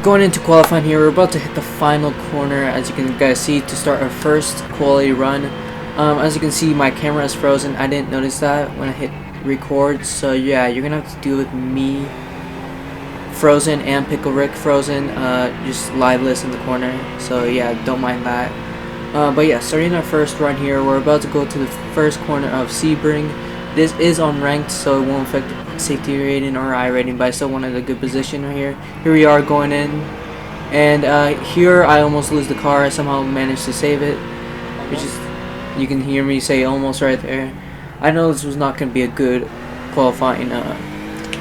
Going into qualifying here, we're about to hit the final corner, as you can guys see, to start our first quality run. As you can see, my camera is frozen. I didn't notice that when I hit record, so yeah, you're gonna have to deal with me frozen and Pickle Rick frozen, just liveless in the corner, so yeah, don't mind that. But yeah, starting our first run here, we're about to go to the first corner of Sebring. This is unranked, so it won't affect safety rating or I rating, but I still wanted a good position right here. Here we are going in, and here I almost lose the car. I somehow managed to save it, which is, you can hear me say almost right there. I know this was not going to be a good qualifying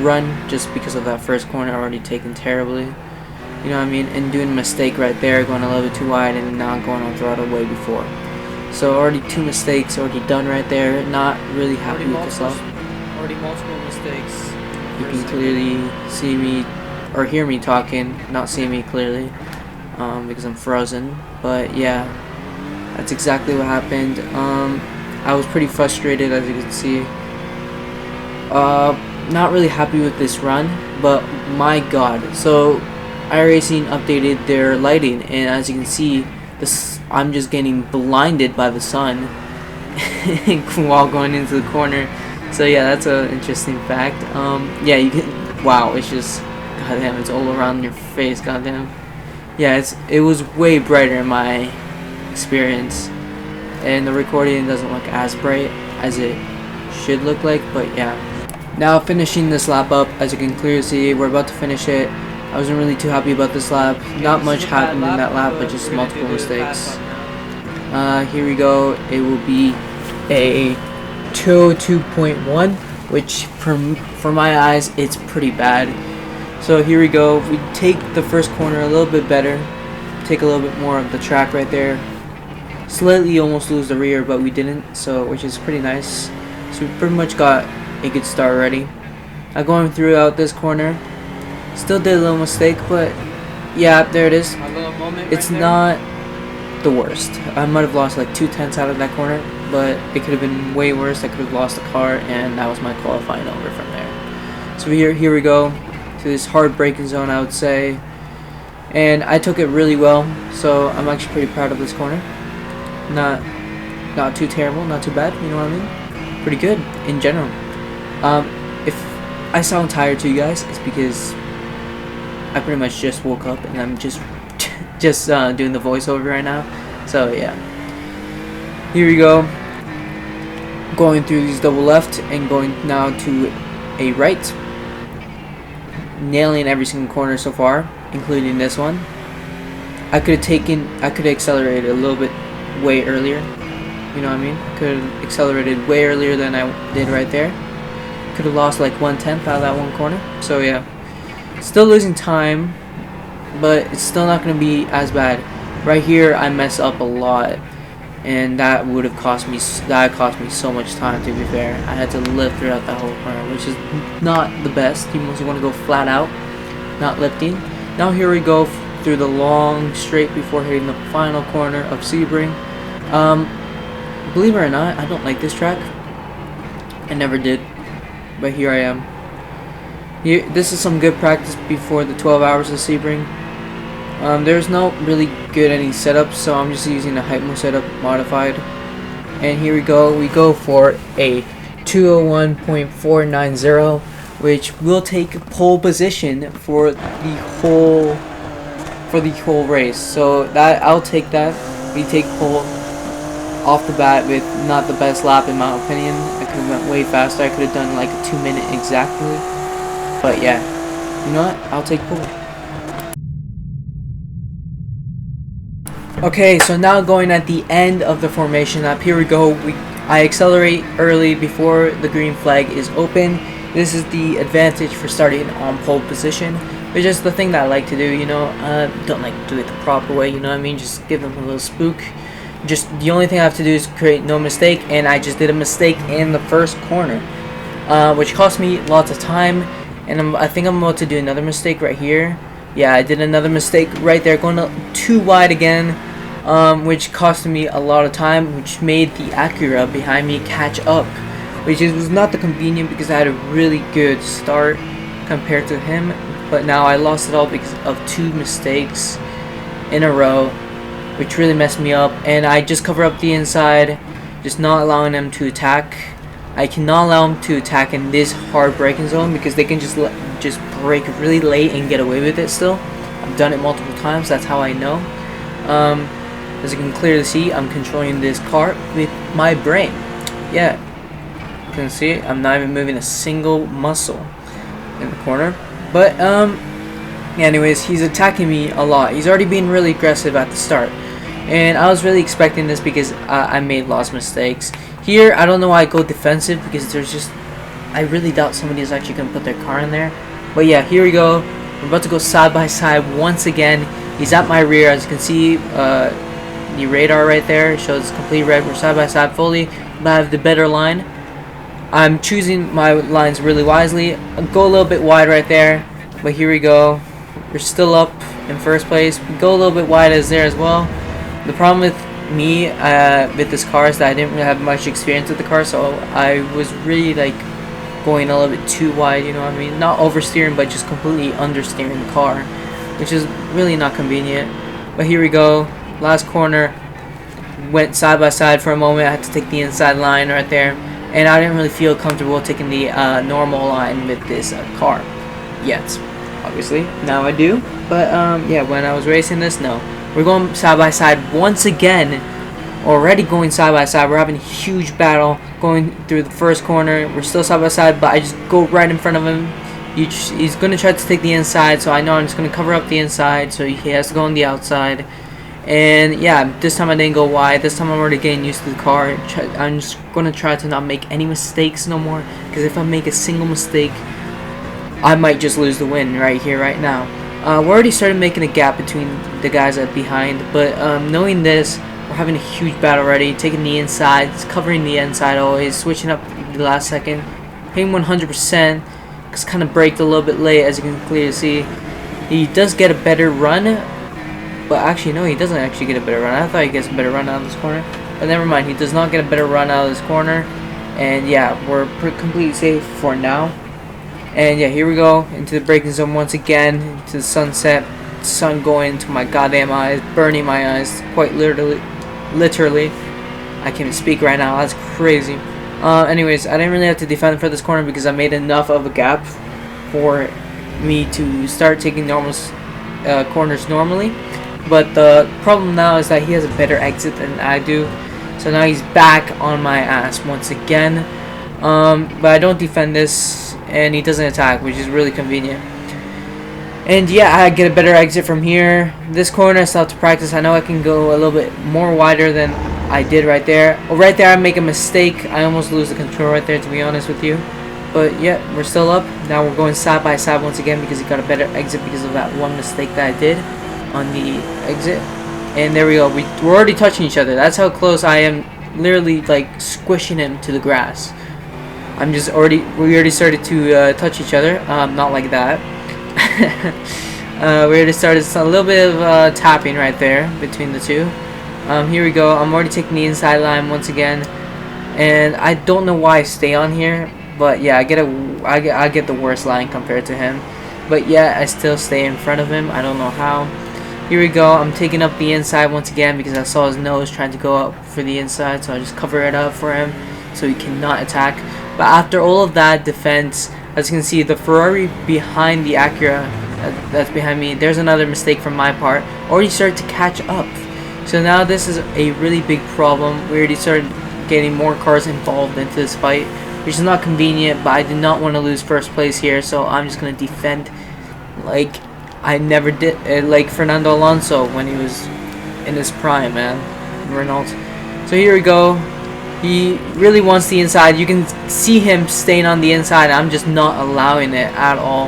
run just because of that first corner already taken terribly. You know what I mean? And doing a mistake right there, going a little bit too wide and not going on throttle way before. So already two mistakes already done right there. Not really happy with myself. Already multiple mistakes. You can clearly see me or hear me talking, not see me clearly, because I'm frozen. But yeah, that's exactly what happened. I was pretty frustrated, as you can see. Not really happy with this run, but my god. So Iracing updated their lighting, and as you can see, I'm just getting blinded by the sun while going into the corner. So yeah, that's an interesting fact. Yeah, you can. Wow, it's just, goddamn, it's all around your face. Goddamn. Yeah, it was way brighter in my experience, and the recording doesn't look as bright as it should look like. But yeah, now finishing this lap up, as you can clearly see, we're about to finish it. I wasn't really too happy about this lap. Not much happened in that lap, but just multiple mistakes. Here we go. It will be a 202.1, which for my eyes, it's pretty bad. So here we go. We take the first corner a little bit better. Take a little bit more of the track right there. Slightly almost lose the rear, but we didn't, so which is pretty nice. So we pretty much got a good start already. Now going throughout this corner, still did a little mistake, but yeah, there it is. It's not the worst. I might have lost like 2/10 out of that corner, but it could have been way worse. I could have lost the car, and that was my qualifying over from there. So here we go to this hard braking zone, I would say, and I took it really well. So I'm actually pretty proud of this corner. Not too terrible, not too bad. You know what I mean? Pretty good in general. If I sound tired to you guys, it's because I pretty much just woke up and I'm just doing the voiceover right now. So yeah, here we go, going through these double left and going now to a right, nailing every single corner so far, including this one. I could have accelerated a little bit way earlier. You know what I mean? I could have accelerated way earlier than I did right there. Could have lost like 1/10 out of that one corner. So yeah, still losing time, but it's still not going to be as bad. Right here, I mess up a lot, and that would have cost me so much time. To be fair, I had to lift throughout that whole corner, which is not the best. You mostly want to go flat out, not lifting. Now here we go through the long straight before hitting the final corner of Sebring. Believe it or not, I don't like this track. I never did, but here I am. Here, this is some good practice before the 12 hours of Sebring. There's no really good any setup, so I'm just using the Hype Mode setup modified. And here we go for a 201.490, which will take pole position for the whole race. So that I'll take that. We take pole off the bat with not the best lap in my opinion. I could have went way faster. I could have done like a 2 minute exactly. But yeah, you know what? I'll take pole. Okay, so now going at the end of the formation lap. Here we go. I accelerate early before the green flag is open. This is the advantage for starting on pole position. It's just the thing that I like to do, you know. Don't like to do it the proper way, you know what I mean? Just give them a little spook. Just the only thing I have to do is create no mistake, and I just did a mistake in the first corner, which cost me lots of time. And I think I'm about to do another mistake right here. Yeah, I did another mistake right there, going too wide again, which cost me a lot of time, which made the Acura behind me catch up, which was not the convenient because I had a really good start compared to him. but now I lost it all because of 2 mistakes in a row, which really messed me up. And I just cover up the inside, just not allowing them to attack. I cannot allow them to attack in this hard braking zone because they can just brake really late and get away with it still. I've done it multiple times, that's how I know. As you can clearly see, I'm controlling this car with my brain. Yeah, you can see I'm not even moving a single muscle in the corner. But anyways, he's attacking me a lot. He's already being really aggressive at the start, and I was really expecting this because I made lots of mistakes. Here, I don't know why I go defensive because I really doubt somebody is actually gonna put their car in there. But yeah, here we go. We're about to go side by side once again. He's at my rear, as you can see. The radar right there shows complete red. We're side by side fully, but I have the better line. I'm choosing my lines really wisely. I'll go a little bit wide right there, but here we go. We're still up in first place. We go a little bit wide as there as well. The problem with me with this car is that I didn't really have much experience with the car, so I was really like going a little bit too wide, you know what I mean? Not oversteering, but just completely understeering the car, which is really not convenient. But here we go. Last corner, went side by side for a moment. I had to take the inside line right there, and I didn't really feel comfortable taking the normal line with this car yet. Obviously, now I do. But yeah, when I was racing this, no. We're going side by side once again. Already going side by side. We're having a huge battle going through the first corner. We're still side by side, but I just go right in front of him. He's going to try to take the inside, so I know I'm just going to cover up the inside, so he has to go on the outside. And yeah, this time I didn't go wide. This time I'm already getting used to the car. I'm just going to try to not make any mistakes no more, because if I make a single mistake, I might just lose the win right here, right now. We already started making a gap between the guys that behind, but knowing this, we're having a huge battle already. Taking the inside, covering the inside always, switching up the last second, hitting 100%. Just kind of braked a little bit late, as you can clearly see. He does get a better run, but actually no, he doesn't actually get a better run. I thought he gets a better run out of this corner, but never mind. He does not get a better run out of this corner, and yeah, we're completely safe for now. And yeah, here we go into the braking zone once again, into the sunset. Sun going into my goddamn eyes, burning my eyes, quite literally. I can't even speak right now. That's crazy. Anyways, I didn't really have to defend for this corner because I made enough of a gap for me to start taking normal corners normally. But the problem now is that he has a better exit than I do, so now he's back on my ass once again. But I don't defend this, and he doesn't attack, which is really convenient. And yeah, I get a better exit from here. This corner I still have to practice. I know I can go a little bit more wider than I did right there. Oh, right there I make a mistake. I almost lose the control right there, to be honest with you. But yeah, we're still up. Now we're going side by side once again because he got a better exit because of that one mistake that I did on the exit. And there we go. We're already touching each other. That's how close I am. Literally like squishing him to the grass. We already started to touch each other. Not like that. We already started a little bit of tapping right there between the two. Here we go. I'm already taking the inside line once again, and I don't know why I stay on here, but yeah, I get the worst line compared to him. But yeah, I still stay in front of him. I don't know how. Here we go. I'm taking up the inside once again because I saw his nose trying to go up for the inside, so I just cover it up for him so he cannot attack. But after all of that defense, as you can see, the Ferrari behind the Acura that's behind me, there's another mistake from my part, already started to catch up. So now this is a really big problem. We already started getting more cars involved into this fight, which is not convenient, but I do not want to lose first place here, so I'm just going to defend like I never did, like Fernando Alonso when he was in his prime, man. Renault. So here we go. He really wants the inside. You can see him staying on the inside. I'm just not allowing it at all.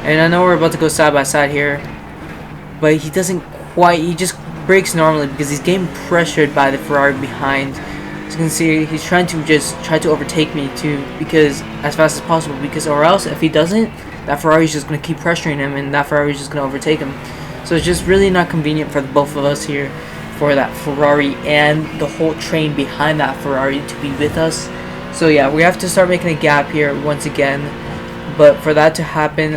And I know we're about to go side by side here, but he doesn't quite. He just brakes normally because he's getting pressured by the Ferrari behind. As you can see, he's trying to overtake me too, because as fast as possible. Because or else, if he doesn't, that Ferrari's just gonna keep pressuring him, and that Ferrari's just gonna overtake him. So it's just really not convenient for the both of us here, for that Ferrari and the whole train behind that Ferrari to be with us. So yeah, we have to start making a gap here once again. But for that to happen,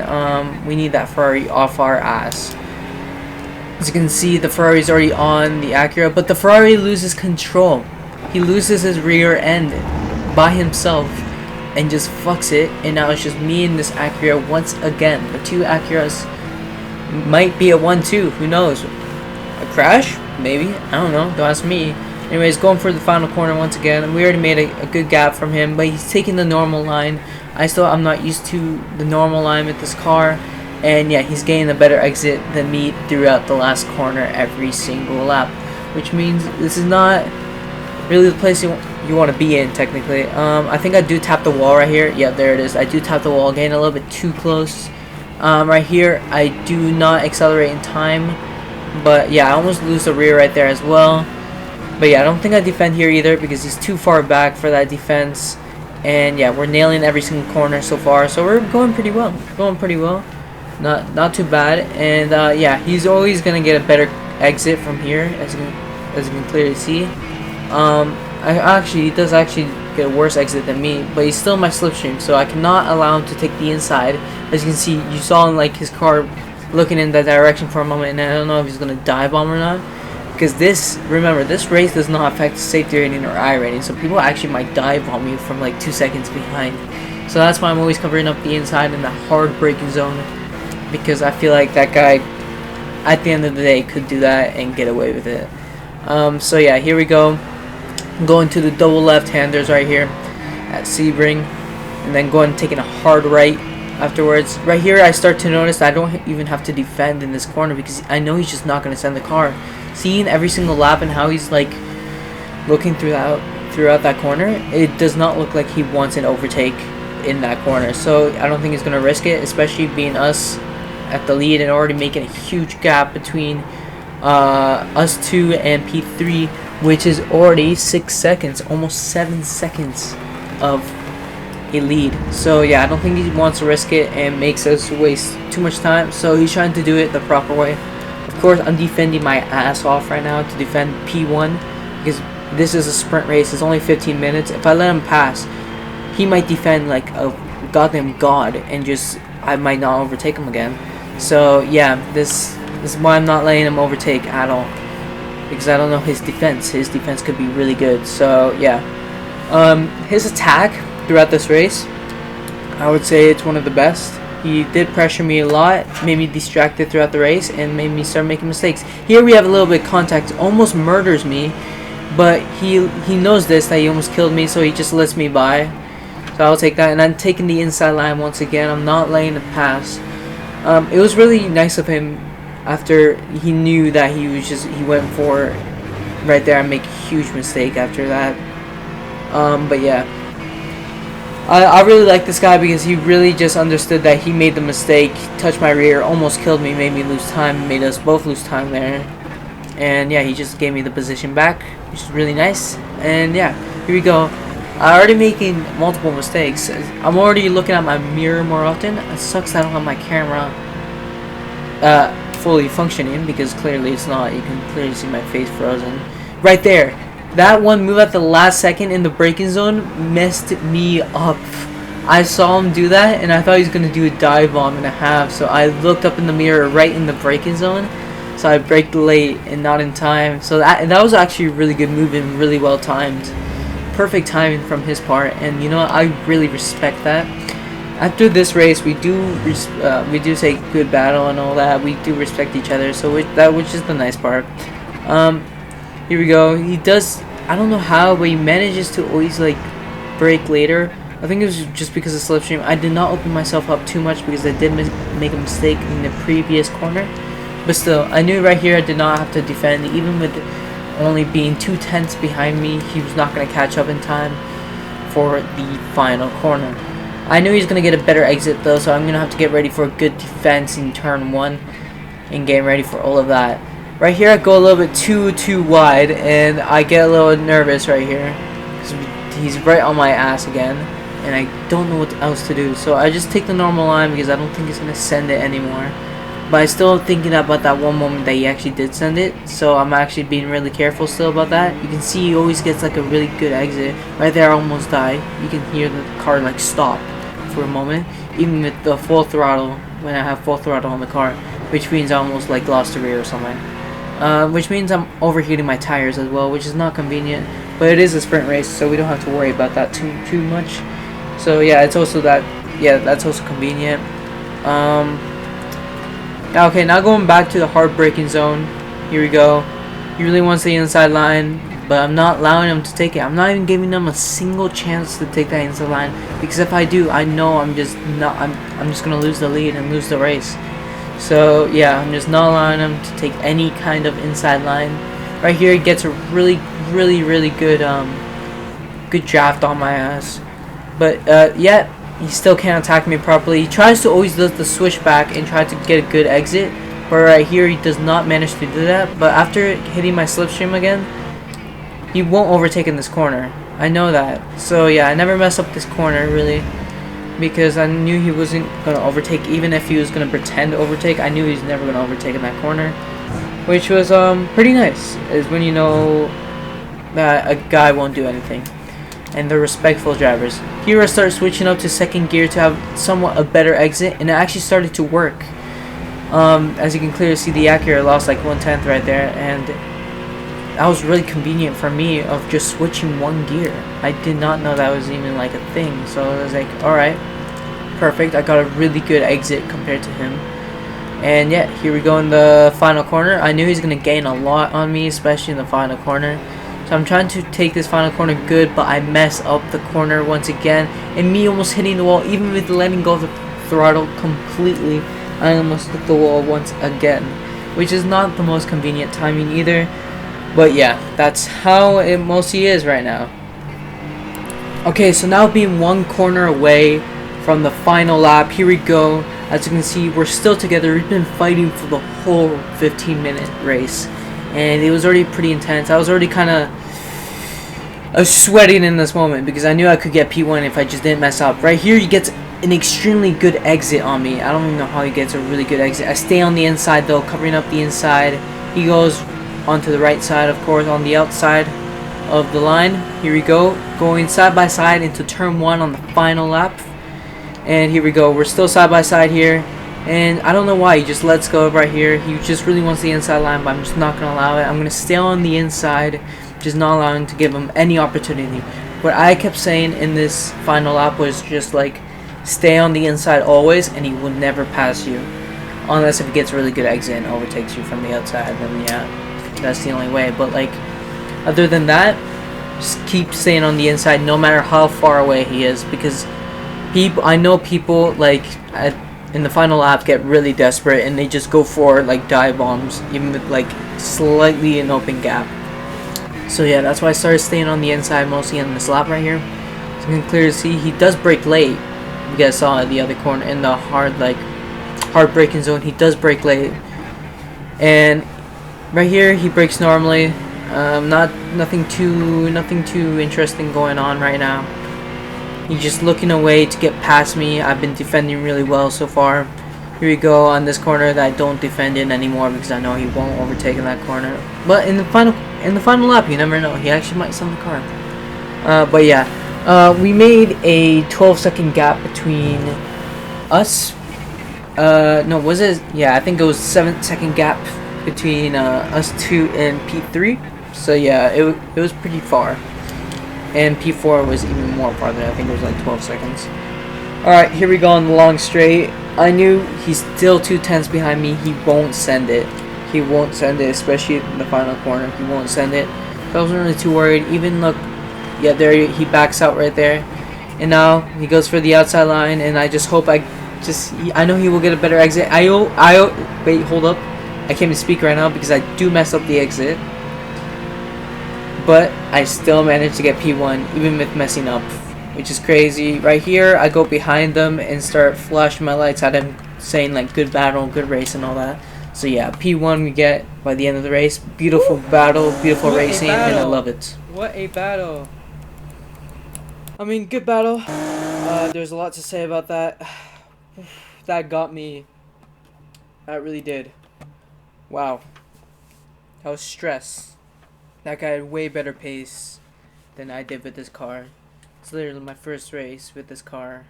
we need that Ferrari off our ass. As you can see, the Ferrari's already on the Acura, but the Ferrari loses control. He loses his rear end by himself and just fucks it, and now it's just me and this Acura once again. The two Acuras might be a 1-2, who knows? A crash? Maybe, I don't know, don't ask me. Anyways, going for the final corner once again. We already made a good gap from him, but he's taking the normal line. I'm not used to the normal line with this car, and yeah, he's getting a better exit than me throughout the last corner every single lap, which means this is not really the place you want to be in technically. I think I do tap the wall right here. Yeah, there it is. I do tap the wall, getting a little bit too close. Right here, I do not accelerate in time, but yeah, I almost lose the rear right there as well. But yeah, I don't think I defend here either because he's too far back for that defense. And yeah, we're nailing every single corner so far, so we're going pretty well. Not too bad. And yeah, he's always gonna get a better exit from here, as you can clearly see. He does actually get a worse exit than me, but he's still in my slipstream, so I cannot allow him to take the inside. As you can see, you saw him, like, his car looking in that direction for a moment, and I don't know if he's gonna dive bomb or not. Because remember, this race does not affect safety rating or I rating, so people actually might dive bomb you from like 2 seconds behind. So that's why I'm always covering up the inside in that hard braking zone, because I feel like that guy, at the end of the day, could do that and get away with it. So yeah, here we go. I'm going to the double left-handers right here at Sebring, and then going and taking a hard right afterwards. Right here, I start to notice that I don't even have to defend in this corner because I know he's just not going to send the car. Seeing every single lap and how he's like looking throughout that corner, it does not look like he wants an overtake in that corner. So I don't think he's going to risk it, especially being us at the lead and already making a huge gap between us two and P3, which is already 6 seconds, almost 7 seconds of a lead. So yeah, I don't think he wants to risk it and makes us waste too much time. So he's trying to do it the proper way. Of course, I'm defending my ass off right now to defend P1 because this is a sprint race. It's only 15 minutes. If I let him pass, he might defend like a goddamn god and I might not overtake him again. So yeah, this is why I'm not letting him overtake at all, because I don't know his defense. His defense could be really good. So yeah, his attack throughout this race, I would say it's one of the best. He did pressure me a lot, made me distracted throughout the race, and made me start making mistakes. Here we have a little bit of contact, almost murders me, but he knows this, that he almost killed me, so he just lets me by. So I'll take that, and I'm taking the inside line once again. I'm not letting it pass. It was really nice of him after he knew that he went for right there and make a huge mistake after that. But yeah. I really like this guy because he really just understood that he made the mistake, touched my rear, almost killed me, made me lose time, made us both lose time there. And yeah, he just gave me the position back, which is really nice. And yeah, here we go. I'm already making multiple mistakes. I'm already looking at my mirror more often. It sucks that I don't have my camera fully functioning because clearly it's not. You can clearly see my face frozen. Right there. That one move at the last second in the braking zone messed me up. I saw him do that and I thought he was going to do a dive bomb and a half. So I looked up in the mirror right in the braking zone. So I braked late and not in time. So that was actually a really good move and really well timed. Perfect timing from his part. And you know, I really respect that. After this race, we do say good battle and all that. We do respect each other. So which is the nice part. Here we go. He does, I don't know how, but he manages to always like brake later. I think it was just because of slipstream. I did not open myself up too much because I did make a mistake in the previous corner. But still, I knew right here I did not have to defend. Even with only being 2 tenths behind me, he was not going to catch up in time for the final corner. I knew he was going to get a better exit though, so I'm going to have to get ready for a good defense in turn 1 and getting ready for all of that. Right here I go a little bit too wide and I get a little nervous right here. He's right on my ass again and I don't know what else to do. So I just take the normal line because I don't think he's going to send it anymore. But I'm still thinking about that one moment that he actually did send it. So I'm actually being really careful still about that. You can see he always gets like a really good exit. Right there I almost died. You can hear the car like stop for a moment, even with the full throttle, when I have full throttle on the car, which means I almost like lost the rear or something. Which means I'm overheating my tires as well, which is not convenient, but it is a sprint race, so we don't have to worry about that too much. So yeah, it's also that, yeah, that's also convenient. Okay, now going back to the hard braking zone. Here we go. He really wants the inside line, but I'm not allowing him to take it. I'm not even giving him a single chance to take that inside line, because if I do, I know I'm just gonna lose the lead and lose the race. So yeah, I'm just not allowing him to take any kind of inside line. Right here, he gets a really good good draft on my ass. But yeah, he still can't attack me properly. He tries to always do the switchback and try to get a good exit. But right here, he does not manage to do that. But after hitting my slipstream again, he won't overtake in this corner. I know that. So yeah, I never mess up this corner really, because I knew he wasn't going to overtake. Even if he was going to pretend to overtake, I knew he was never going to overtake in that corner, which was pretty nice, is when you know that a guy won't do anything. And they're respectful drivers. Here I started switching up to second gear to have somewhat a better exit, and it actually started to work. As you can clearly see, the Acura lost like 1/10 right there, and that was really convenient for me of just switching one gear. I did not know that was even like a thing, so I was like, alright, perfect. I got a really good exit compared to him. And yeah, here we go in the final corner. I knew he's going to gain a lot on me, especially in the final corner. So I'm trying to take this final corner good, but I mess up the corner once again. And me almost hitting the wall, even with letting go of the throttle completely, I almost hit the wall once again, which is not the most convenient timing either. But yeah, that's how it mostly is right now. Okay, so now being one corner away from the final lap, here we go. As you can see, we're still together. We've been fighting for the whole 15-minute race, and it was already pretty intense. I was already kind of sweating in this moment because I knew I could get P1 if I just didn't mess up. Right here, he gets an extremely good exit on me. I don't even know how he gets a really good exit. I stay on the inside though, covering up the inside. He goes onto the right side, of course, on the outside of the line. Here we go, going side by side into turn 1 on the final lap. And here we go, we're still side by side here, and I don't know why he just lets go right here. He just really wants the inside line, but I'm just not gonna allow it. I'm gonna stay on the inside, just not allowing to give him any opportunity. What I kept saying in this final lap was just like, stay on the inside always, and he will never pass you, unless if he gets a really good exit and overtakes you from the outside. Then yeah, that's the only way. But like, other than that, just keep staying on the inside no matter how far away he is, because I know people like in the final lap get really desperate and they just go for like dive bombs, even with like slightly an open gap. So yeah, that's why I started staying on the inside mostly in this lap right here. So you can clearly see he does brake late. You guys saw at the other corner in the hard braking zone. He does brake late, and right here he brakes normally. Nothing too interesting going on right now. He's just looking away to get past me. I've been defending really well so far. Here we go on this corner that I don't defend in anymore because I know he won't overtake in that corner. But in the final lap, you never know. He actually might send the car. But yeah, we made a 12-second gap between us. No, was it? Yeah, I think it was 7-second gap between us two and P3. So yeah, it was pretty far. And P4 was even more farther. I think it was like 12 seconds. Alright, here we go on the long straight. I knew he's still 2/10 behind me. He won't send it. He won't send it, especially in the final corner. He won't send it. So I wasn't really too worried. Even look, yeah, there he backs out right there. And now he goes for the outside line, and I just hope I know he will get a better exit. Wait, hold up. I can't even speak right now because I do mess up the exit. But I still managed to get P1 even with messing up, which is crazy. Right here, I go behind them and start flashing my lights at him, saying like good battle, good race, and all that. So yeah, P1 we get by the end of the race. Beautiful battle, beautiful racing, and I love it. What a battle! I mean, good battle. There's a lot to say about that. That got me. That really did. Wow. That was stress. That guy had way better pace than I did with this car. It's literally my first race with this car.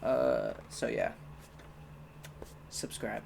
So yeah. Subscribe.